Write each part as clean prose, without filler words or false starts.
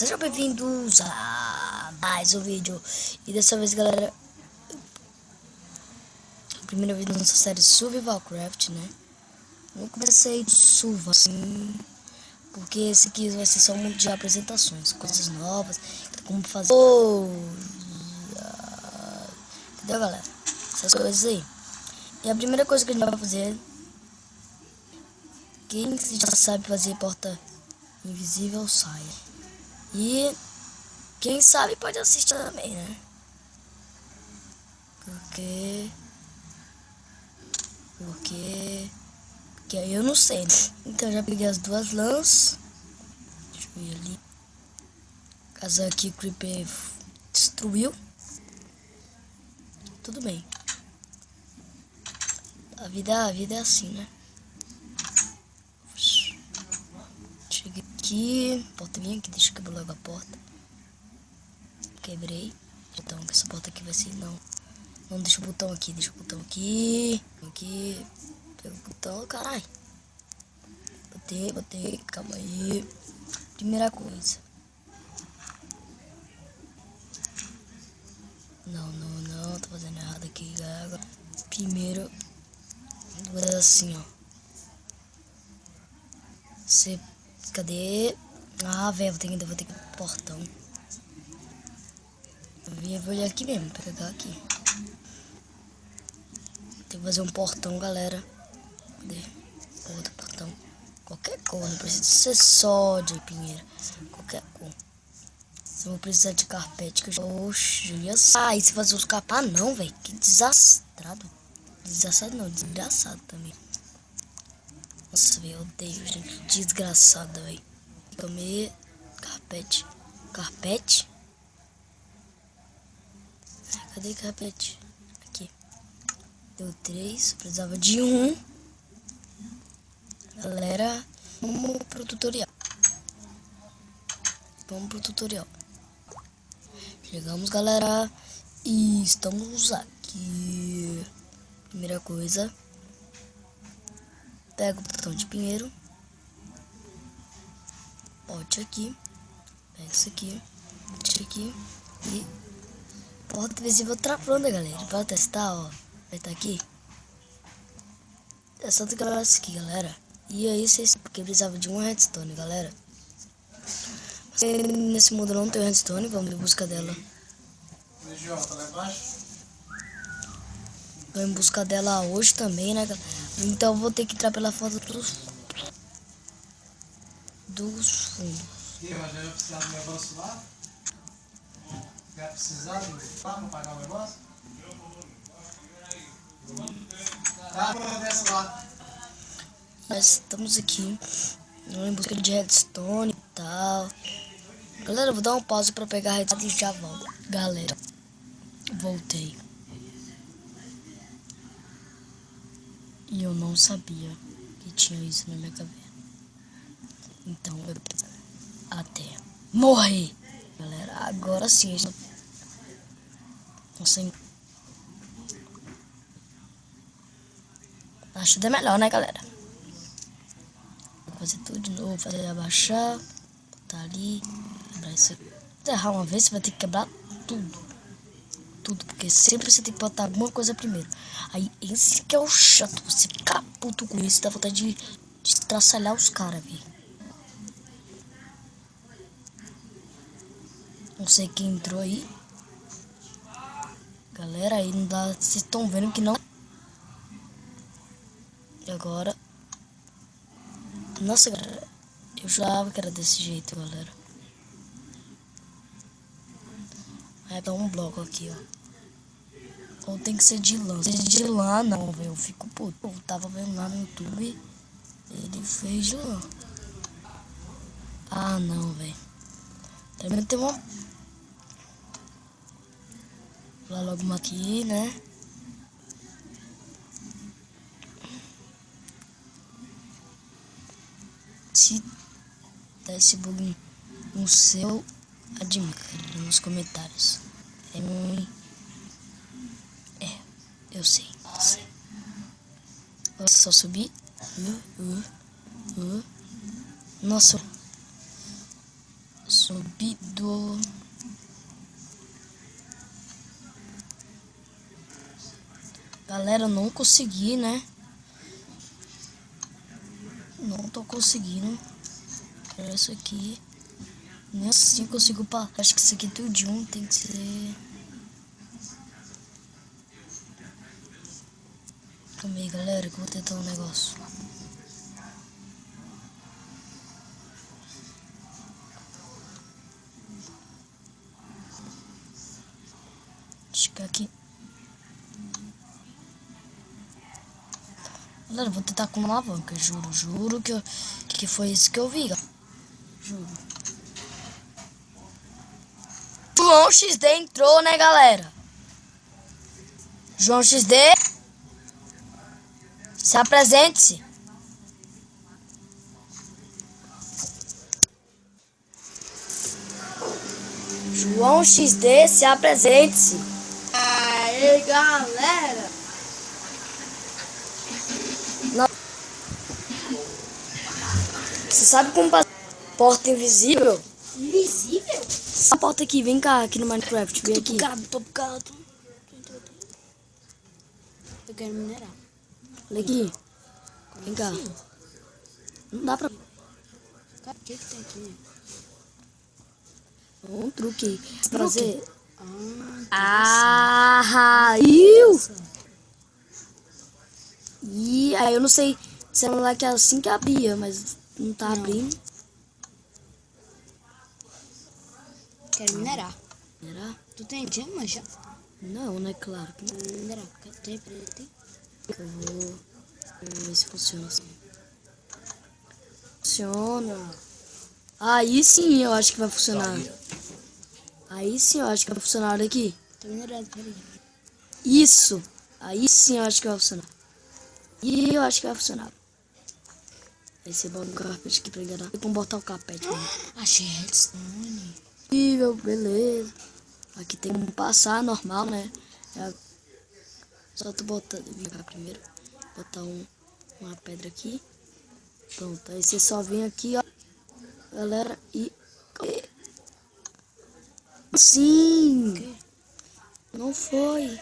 Sejam bem-vindos a mais um vídeo. E dessa vez, galera, a primeira vez na nossa série Survival Craft, né? Eu comecei de survival assim, porque esse aqui vai ser só um monte de apresentações, coisas novas, como fazer, entendeu, galera? Essas coisas aí. E a primeira coisa que a gente vai fazer, quem já sabe fazer porta invisível, saia. E quem sabe pode assistir também, né? Porque aí eu não sei, né? Então eu já peguei as duas lãs. Deixa eu ir ali. Casa aqui o Creeper destruiu. Tudo bem. A vida é assim, né? Cheguei aqui. Porta aqui, deixa eu quebrar logo a porta. Quebrei. Então essa porta aqui vai ser não. Não, deixa o botão aqui, Aqui. Pega o botão, caralho. Botei, calma aí. Primeira coisa. Não, tô fazendo errado aqui, galera. Primeiro, vou assim, ó. Você, cadê? Ah, velho, vou ter que ir pro portão. Eu vou olhar aqui mesmo, pegar aqui. Tem que fazer um portão, galera. Cadê? Outro portão. Qualquer cor, não precisa ser só de pinheiro. Qualquer cor. Eu vou precisar de carpete, que eu já... Oxe, eu ia sair se fazer os capá não, velho. Que desastrado. Desastrado não, desgraçado também. Nossa, velho, eu odeio, gente. Desgraçada, velho. Comer carpete. Carpete? Cadê carpete? Aqui. Deu 3. Precisava de 1. Galera, vamos pro tutorial. Chegamos, galera. E estamos aqui. Primeira coisa. Pega o botão de pinheiro. Bote aqui. Pega isso aqui. Bote aqui. E porta invisível travando, galera. Pra testar, ó. Vai estar aqui. É só ligar isso aqui, galera. E aí, vocês... Porque precisava de uma redstone, galera. Mas nesse mundo não tem redstone. Vamos em busca dela. Vamos em busca dela hoje também, né, galera? Então vou ter que entrar pela foto dos fundos. E mas eu ia precisar do negócio lá? Vai precisar de lá pra pagar o negócio? Tá, eu desço lá. Nós estamos aqui em busca de redstone e tal. Galera, eu vou dar um pause pra pegar a redstone e já volto. Galera, voltei. E eu não sabia que tinha isso na minha cabeça. Então eu até morrer. Galera, agora sim. Não sei. Acho que é melhor, né, galera? Vou fazer tudo de novo, fazer abaixar, botar ali, quebrar isso aqui. Se errar uma vez, você vai ter que quebrar tudo. Tudo, porque sempre você tem que botar alguma coisa primeiro. Aí esse que é o chato, você ficar puto com isso, dá vontade de estraçalhar os caras, velho. Não sei quem entrou aí. Galera, aí não dá. Vocês estão vendo que não. E agora. Nossa, galera. Eu jurava que era desse jeito, galera. Aí dá um bloco aqui, ó. Ou tem que ser de lã. Se de lã, não, velho. Eu fico puto. Eu tava vendo lá no YouTube. Ele fez de lã. Ah, não, velho. Também tem uma. Vou lá logo uma aqui, né? Se dá esse bug no seu, admita nos comentários. É ruim. Eu sei. Vou só subir. Nossa. Subido. Galera, não consegui, né? Não tô conseguindo. Olha isso aqui. Nem assim consigo passar. Acho que isso aqui tudinho tem que ser... Calma aí, galera, que eu vou tentar um negócio. Acho que aqui... Galera, eu vou tentar com uma alavanca. Juro que foi isso que eu vi, galera. Juro. João XD entrou, né, galera? João XD, se apresente-se. João XD, se apresente-se. Aê, galera! Você sabe como passar porta invisível? Invisível? Essa porta aqui, vem cá, aqui no Minecraft, vem aqui. Tô bugado. Eu quero minerar. Olha aqui, vem cá. Assim? Não dá pra... Cara, o que tem aqui? Um truque. Fazer... Ah, Raiu! E aí eu não sei se era lá que é assim que abria, mas não tá abrindo. quero minerar. Será? Tu tem gema já? Não, né? Claro que não. Minerar. Tem preto? Eu vou ver se funciona assim. Funciona. Aí sim eu acho que vai funcionar. Aí sim eu acho que vai funcionar. Olha aqui. Tô minerando, peraí. Isso. Aí sim eu acho que vai funcionar. E eu acho que vai funcionar. Aí você bota o carpete aqui pra enganar. Vamos botar o carpete. Achei redstone. Incrível, beleza. Aqui tem como passar normal, né? Só tu botar. Vem cá primeiro. Botar uma pedra aqui. Pronto. Aí você só vem aqui, ó. Galera, e. Sim! Não foi.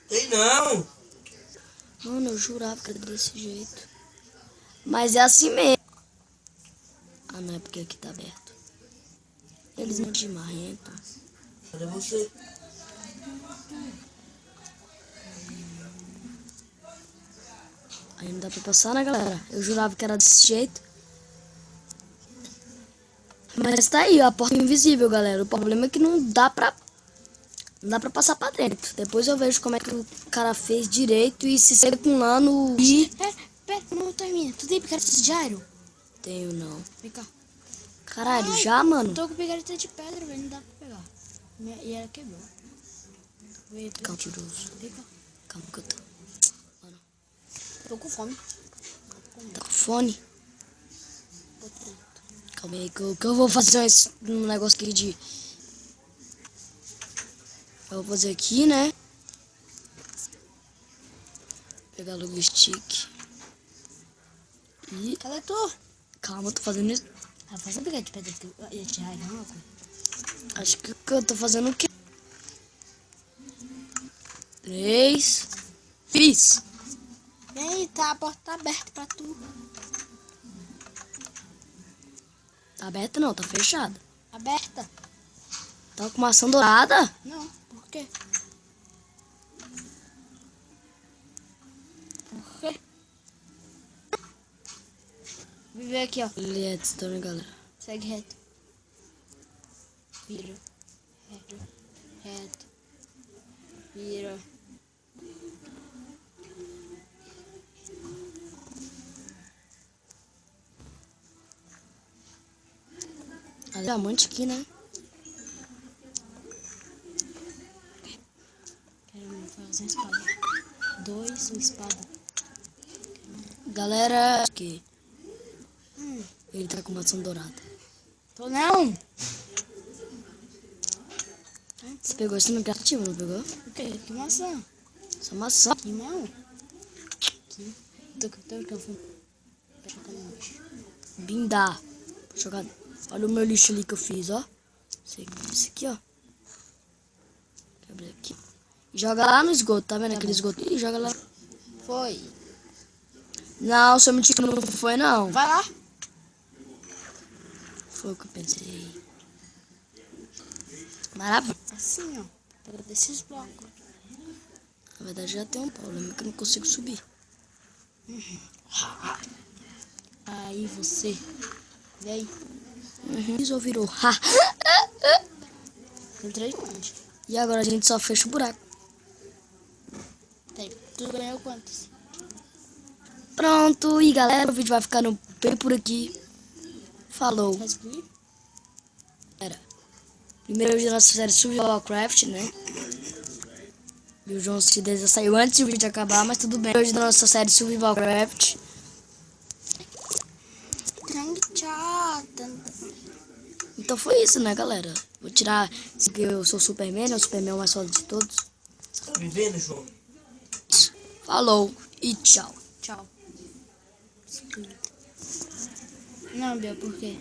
Tem não! Mano, eu jurava que era desse jeito. Mas é assim mesmo. Ah, não é porque aqui tá aberto. Eles não te marrentam. Cadê você? Aí não dá pra passar, né, galera? Eu jurava que era desse jeito. Mas tá aí, ó, a porta invisível, galera. O problema é que não dá pra passar pra dentro. Depois eu vejo como é que o cara fez direito e se segue com lano e... Pera, não termina. Tu tem picareta de iron? Tenho não. Vem cá. Caralho, Ai, já, mano? Tô com picareta de pedra, velho. Não dá pra pegar. E ela quebrou. Vem cá. Mentiroso. Vem cá. Calma que eu tô... Tô com fome. Tá com fone? Calma aí que eu vou fazer um negócio aqui de... Eu vou fazer aqui, né? Pegar logo o stick. E... Cadê tu? Calma, eu tô fazendo isso. Ah, faz uma picareta de pedra que eu ia tirar não, cara. Acho que eu tô fazendo o quê? 3. Fiz! Ei, tá, a porta tá aberta pra tu. Tá aberta não, tá fechada. Aberta? Tá com maçã dourada? Não, por quê? Por quê? Viver aqui, ó. Redstone, galera. Segue reto. Vira. Reto. Reto. Vira. A diamante aqui, né? Quero fazer uma espada. 2, uma espada. Galera, que ele tá com maçã dourada. Tô não! Você pegou isso no criativo, não pegou? O quê? Que maçã? Só maçã. Que mão? Aqui. Tô brincando. Pega a longe. Bindar. Jogar. Olha o meu lixo ali que eu fiz, ó. Esse aqui, ó. Quebra aqui. Joga lá no esgoto, tá vendo aquele esgoto? Ih, joga lá. Foi. Não, seu mentira não foi, não. Vai lá. Foi o que eu pensei. Maravilha. Assim, ó. Pega desses blocos. Na verdade já tem um problema que eu não consigo subir. Aí você. Vem. Isso virou. Ha. Tem 3 pontos. E agora a gente só fecha o buraco. Tem. Tu ganhou quantos? Pronto, e galera, o vídeo vai ficando bem por aqui. Falou. Tá escrito? Primeiro vídeo da nossa série Survival Craft, né? E o João Cideza saiu antes do vídeo acabar, mas tudo bem. Hoje da nossa série Survival Craft. Então foi isso, né, galera? Vou tirar esse que eu sou o Superman, é o Superman mais forte de todos. Tá me vendo, João? Falou e tchau. Tchau. Não, Bia, por quê?